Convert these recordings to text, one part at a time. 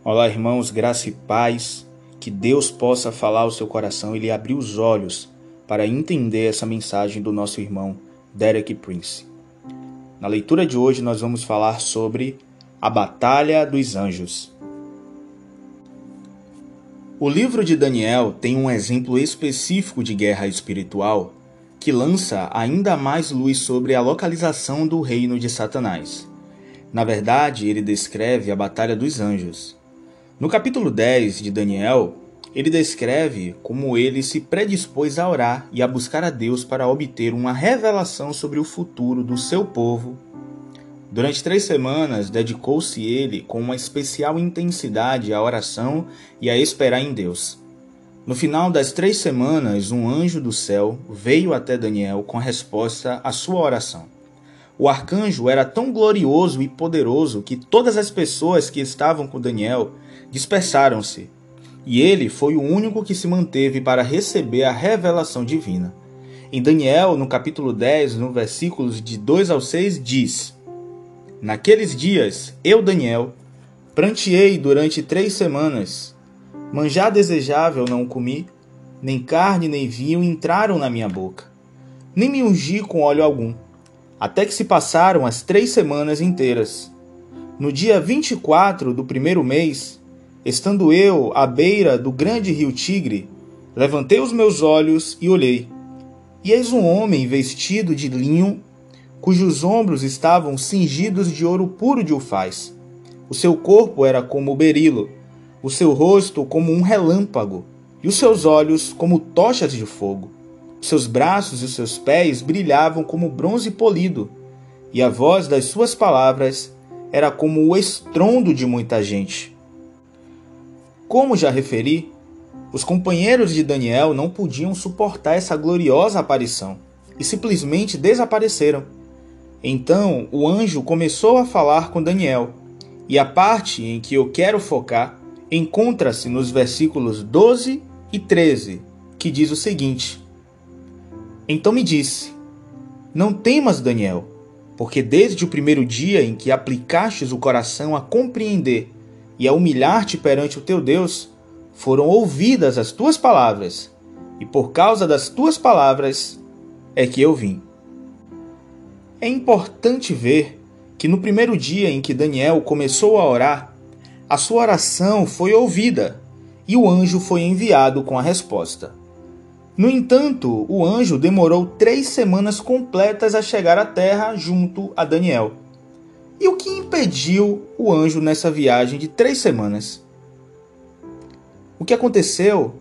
Olá, irmãos, graça e paz. Que Deus possa falar ao seu coração e lhe abrir os olhos para entender essa mensagem do nosso irmão Derek Prince. Na leitura de hoje nós vamos falar sobre a Batalha dos Anjos. O livro de Daniel tem um exemplo específico de guerra espiritual que lança ainda mais luz sobre a localização do reino de Satanás. Na verdade, ele descreve a Batalha dos Anjos. No capítulo 10 de Daniel, ele descreve como ele se predispôs a orar e a buscar a Deus para obter uma revelação sobre o futuro do seu povo. Durante 3 semanas, dedicou-se ele com uma especial intensidade à oração e a esperar em Deus. No final das 3 semanas, um anjo do céu veio até Daniel com a resposta à sua oração. O arcanjo era tão glorioso e poderoso que todas as pessoas que estavam com Daniel dispersaram-se, e ele foi o único que se manteve para receber a revelação divina. Em Daniel, no capítulo 10, no versículos de 2 ao 6, diz: Naqueles dias, eu, Daniel, pranteei durante 3 semanas. Manjar desejável não comi, nem carne nem vinho entraram na minha boca. Nem me ungi com óleo algum, até que se passaram as 3 semanas inteiras. No dia 24 do primeiro mês, estando eu à beira do grande rio Tigre, levantei os meus olhos e olhei. E eis um homem vestido de linho, cujos ombros estavam cingidos de ouro puro de Ufaz. O seu corpo era como berilo, o seu rosto como um relâmpago, e os seus olhos como tochas de fogo. Os seus braços e os seus pés brilhavam como bronze polido, e a voz das suas palavras era como o estrondo de muita gente. Como já referi, os companheiros de Daniel não podiam suportar essa gloriosa aparição e simplesmente desapareceram. Então o anjo começou a falar com Daniel, e a parte em que eu quero focar encontra-se nos versículos 12 e 13, que diz o seguinte: Então me disse: Não temas, Daniel, porque desde o primeiro dia em que aplicastes o coração a compreender e a humilhar-te perante o teu Deus, foram ouvidas as tuas palavras, e por causa das tuas palavras é que eu vim. É importante ver que no primeiro dia em que Daniel começou a orar, a sua oração foi ouvida e o anjo foi enviado com a resposta. No entanto, o anjo demorou 3 semanas completas a chegar à terra junto a Daniel. E o que impediu o anjo nessa viagem de 3 semanas? O que aconteceu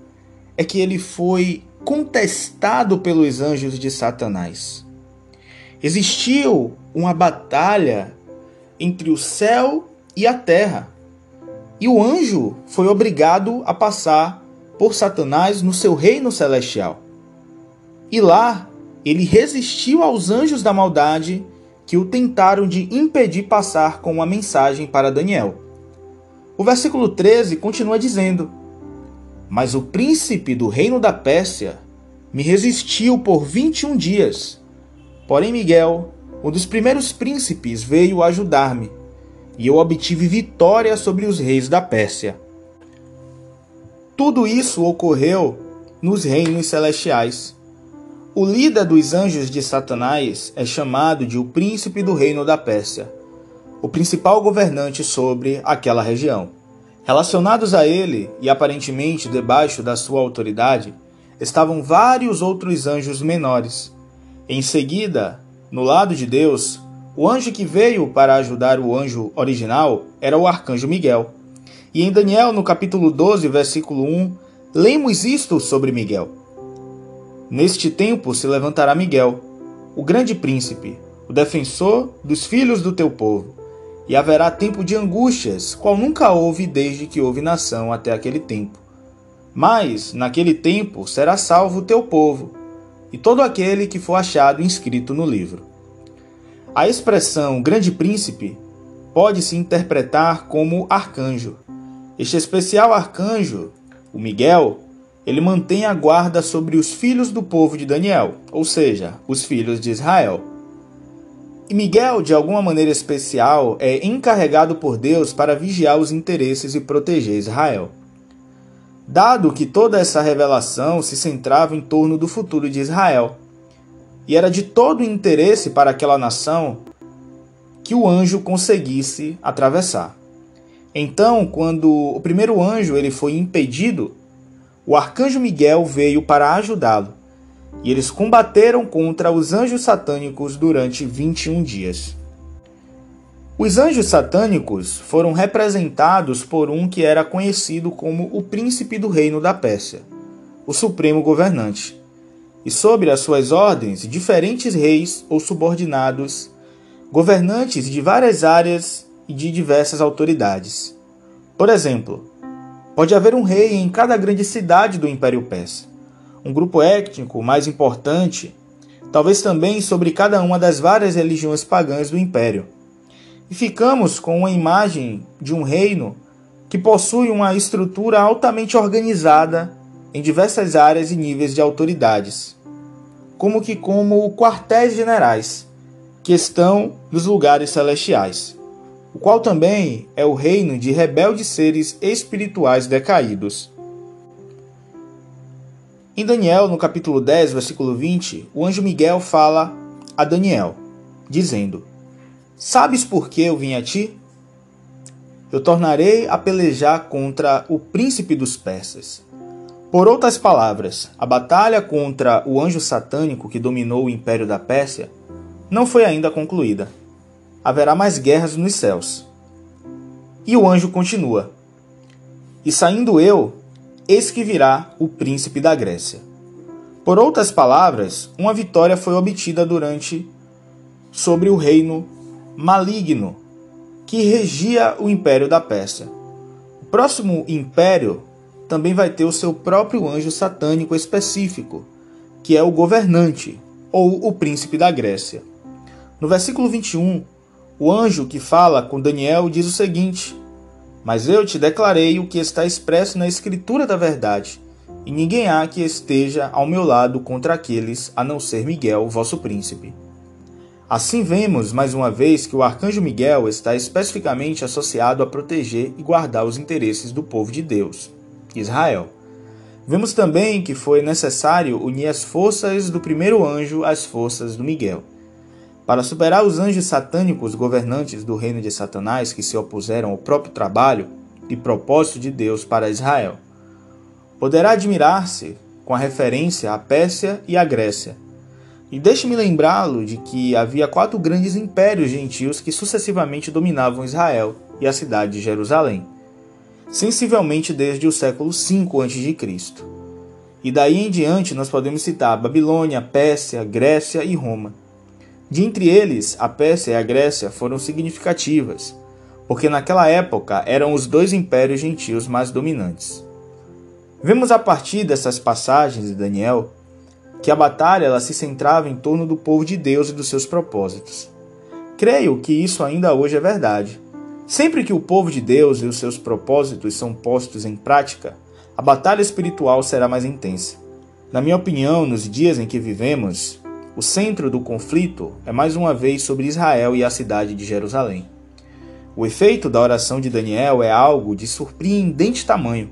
é que ele foi contestado pelos anjos de Satanás. Existiu uma batalha entre o céu e a terra. E o anjo foi obrigado a passar por Satanás no seu reino celestial. E lá ele resistiu aos anjos da maldade que o tentaram de impedir passar com uma mensagem para Daniel. O versículo 13 continua dizendo: Mas o príncipe do reino da Pérsia me resistiu por 21 dias. Porém Miguel, um dos primeiros príncipes, veio ajudar-me, e eu obtive vitória sobre os reis da Pérsia. Tudo isso ocorreu nos reinos celestiais. O líder dos anjos de Satanás é chamado de o príncipe do reino da Pérsia, o principal governante sobre aquela região. Relacionados a ele, e aparentemente debaixo da sua autoridade, estavam vários outros anjos menores. Em seguida, no lado de Deus, o anjo que veio para ajudar o anjo original era o arcanjo Miguel. E em Daniel, no capítulo 12, versículo 1, lemos isto sobre Miguel. Neste tempo se levantará Miguel, o grande príncipe, o defensor dos filhos do teu povo, e haverá tempo de angústias, qual nunca houve desde que houve nação até aquele tempo. Mas, naquele tempo, será salvo o teu povo, e todo aquele que for achado inscrito no livro. A expressão grande príncipe pode se interpretar como arcanjo. Este especial arcanjo, o Miguel, ele mantém a guarda sobre os filhos do povo de Daniel, ou seja, os filhos de Israel. E Miguel, de alguma maneira especial, é encarregado por Deus para vigiar os interesses e proteger Israel. Dado que toda essa revelação se centrava em torno do futuro de Israel, e era de todo interesse para aquela nação que o anjo conseguisse atravessar. Então, quando o primeiro anjo ele foi impedido, o arcanjo Miguel veio para ajudá-lo, e eles combateram contra os anjos satânicos durante 21 dias. Os anjos satânicos foram representados por um que era conhecido como o príncipe do reino da Pérsia, o supremo governante, e sobre as suas ordens, diferentes reis ou subordinados, governantes de várias áreas e de diversas autoridades. Por exemplo, pode haver um rei em cada grande cidade do Império Persa, um grupo étnico mais importante, talvez também sobre cada uma das várias religiões pagãs do Império. E ficamos com uma imagem de um reino que possui uma estrutura altamente organizada em diversas áreas e níveis de autoridades, como quartéis generais, que estão nos lugares celestiais, o qual também é o reino de rebeldes seres espirituais decaídos. Em Daniel, no capítulo 10, versículo 20, o anjo Miguel fala a Daniel, dizendo: Sabes por que eu vim a ti? Eu tornarei a pelejar contra o príncipe dos persas. Por outras palavras, a batalha contra o anjo satânico que dominou o império da Pérsia não foi ainda concluída. Haverá mais guerras nos céus. E o anjo continua: E saindo eu, eis que virá o príncipe da Grécia. Por outras palavras, uma vitória foi obtida sobre o reino maligno que regia o império da Pérsia. O próximo império também vai ter o seu próprio anjo satânico específico, que é o governante, ou o príncipe da Grécia. No versículo 21, o anjo que fala com Daniel diz o seguinte: Mas eu te declarei o que está expresso na escritura da verdade, e ninguém há que esteja ao meu lado contra aqueles, a não ser Miguel, vosso príncipe. Assim vemos, mais uma vez, que o arcanjo Miguel está especificamente associado a proteger e guardar os interesses do povo de Deus, Israel. Vemos também que foi necessário unir as forças do primeiro anjo às forças do Miguel, para superar os anjos satânicos governantes do reino de Satanás que se opuseram ao próprio trabalho e propósito de Deus para Israel. Poderá admirar-se com a referência à Pérsia e à Grécia. E deixe-me lembrá-lo de que havia 4 grandes impérios gentios que sucessivamente dominavam Israel e a cidade de Jerusalém, sensivelmente desde o século V a.C. E daí em diante nós podemos citar Babilônia, Pérsia, Grécia e Roma. De entre eles, a Pérsia e a Grécia foram significativas, porque naquela época eram os 2 impérios gentios mais dominantes. Vemos a partir dessas passagens de Daniel que a batalha ela se centrava em torno do povo de Deus e dos seus propósitos. Creio que isso ainda hoje é verdade. Sempre que o povo de Deus e os seus propósitos são postos em prática, a batalha espiritual será mais intensa. Na minha opinião, nos dias em que vivemos, o centro do conflito é mais uma vez sobre Israel e a cidade de Jerusalém. O efeito da oração de Daniel é algo de surpreendente tamanho.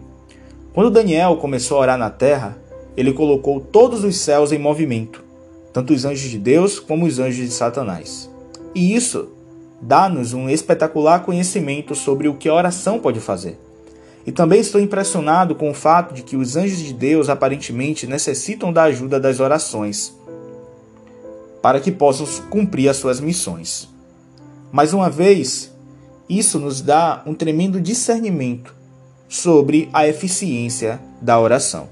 Quando Daniel começou a orar na terra, ele colocou todos os céus em movimento, tanto os anjos de Deus como os anjos de Satanás. E isso dá-nos um espetacular conhecimento sobre o que a oração pode fazer. E também estou impressionado com o fato de que os anjos de Deus aparentemente necessitam da ajuda das orações para que possam cumprir as suas missões. Mais uma vez, isso nos dá um tremendo discernimento sobre a eficiência da oração.